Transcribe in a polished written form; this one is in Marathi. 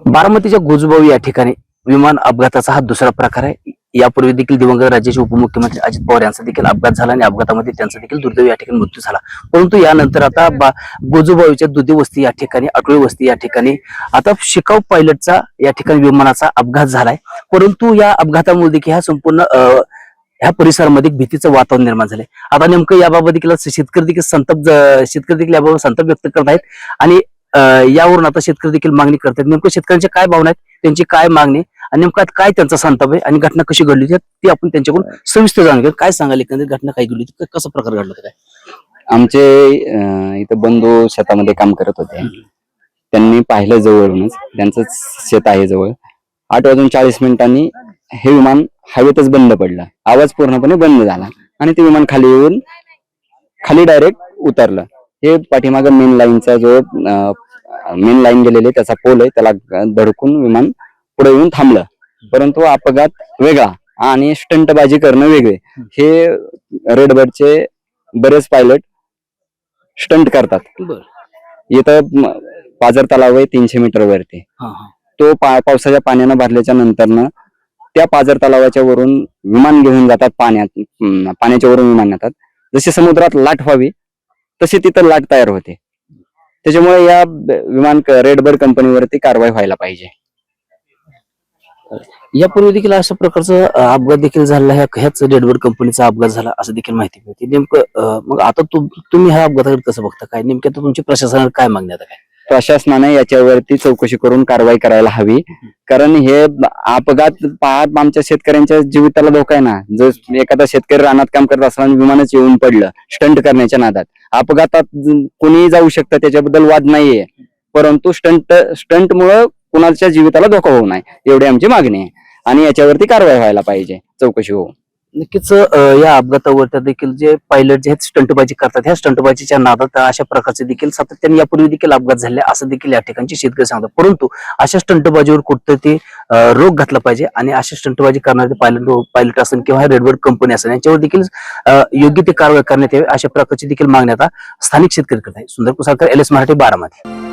बारामतीच्या गोजूबाऊ या ठिकाणी विमान अपघाताचा हा दुसरा प्रकार आहे. यापूर्वी देखील दिवंगत राज्याचे उपमुख्यमंत्री अजित पवार यांचा देखील अपघात झाला आणि अपघातामध्ये त्यांचा देखील दुर्दैव या ठिकाणी मृत्यू झाला. परंतु यानंतर आता गोजूबाऊच्या दुधी वस्ती या ठिकाणी, अटोळी वस्ती या ठिकाणी आता शिकाऊ पायलटचा या ठिकाणी विमानाचा अपघात झालाय. परंतु या अपघातामुळे देखील ह्या संपूर्ण ह्या परिसरामध्ये भीतीचं वातावरण निर्माण झालंय. आता नेमकं याबाबत देखील शेतकरी देखील याबाबत संताप व्यक्त करत आहेत आणि यावरून आता शेतकरी देखील मागणी करतात. नेमकं शेतकऱ्यांच्या काय भावना आहेत, त्यांची काय मागणी आणि नेमका काय त्यांचा संताप आहे आणि घटना कशी घडली ती आपण त्यांच्याकडून सविस्तर जाणून घेऊ. काय सांगाल एकंदरीत घटना काय घडली, कसा प्रकार घडला काय? आमचे इथं बंधू शेतामध्ये काम करत होते. त्यांनी पाहिलं जवळूनच, त्यांचं शेत आहे जवळ. 8:40 हे विमान हवेतच बंद पडलं. आवाज पूर्णपणे बंद झाला आणि ते विमान खाली येऊन खाली डायरेक्ट उतरलं. हे पाठीमागं मेन लाईनचा जो मेन लाईन गेलेली त्याचा पोल आहे, त्याला धडकून विमान पुढे येऊन थांबलं. परंतु अपघात वेगळा आणि स्टंटबाजी करणं वेगळे. हे रेडबर्डचे बरेच पायलट स्टंट करतात. इथं पाझर तलाव आहे 300 मीटर वरती. तो पावसाच्या पाण्यानं भरल्याच्या नंतरनं त्या पाझर तलावाच्या वरून विमान घेऊन जातात, पाण्याच्या वरून विमान येतात. जशी समुद्रात लाट व्हावी तशी तिथं लाट तयार होते. त्याच्यामुळे या विमान रेडबर्ड कंपनीवरती कारवाई व्हायला पाहिजे. यापूर्वी देखील अशा प्रकारचा अपघात देखील झाला, ह्याच रेडबर्ड कंपनीचा अपघात झाला असं देखील माहिती मिळते. नेमकं मग आता तुम्ही ह्या अपघाताकडे कसं बघता, काय नेमक्या तुमची प्रशासनाला काय मागणी आता काय? प्रशासनाने याच्यावरती चौकशी करून कारवाई करायला हवी. कारण हे अपघात पाहत आमच्या शेतकऱ्यांच्या जीविताला धोका आहे ना. जर एखादा शेतकरी रानात काम करत असताना विमानच येऊन पडलं स्टंट करण्याच्या नादात, अपघातात कोणीही जाऊ शकतं, त्याच्याबद्दल वाद नाहीये. परंतु स्टंटमुळे कुणाच्या जीविताला धोका होऊ नये एवढी आमची मागणी आहे आणि याच्यावरती कारवाई व्हायला पाहिजे, चौकशी होऊ. नक्कीच या अपघातावर देखील जे पायलट जे आहेत स्टंटबाजी करतात, ह्या स्टंटबाजीच्या नादात अशा प्रकारचे देखील सातत्याने यापूर्वी देखील अपघात झाले असं देखील या ठिकाणचे शेतकरी सांगतात. परंतु अशा स्टंटबाजीवर कुठं ते रोख घातला पाहिजे आणि अशा स्टंटबाजी करणारे पायलट असेल किंवा रेडबर्ड कंपनी असेल यांच्यावर देखील योग्य ते कारवाई करण्यात यावी अशा प्रकारची देखील मागणी आता स्थानिक शेतकरी करत आहे. सुंदर कुसाळकर, LS मराठी, बारामती.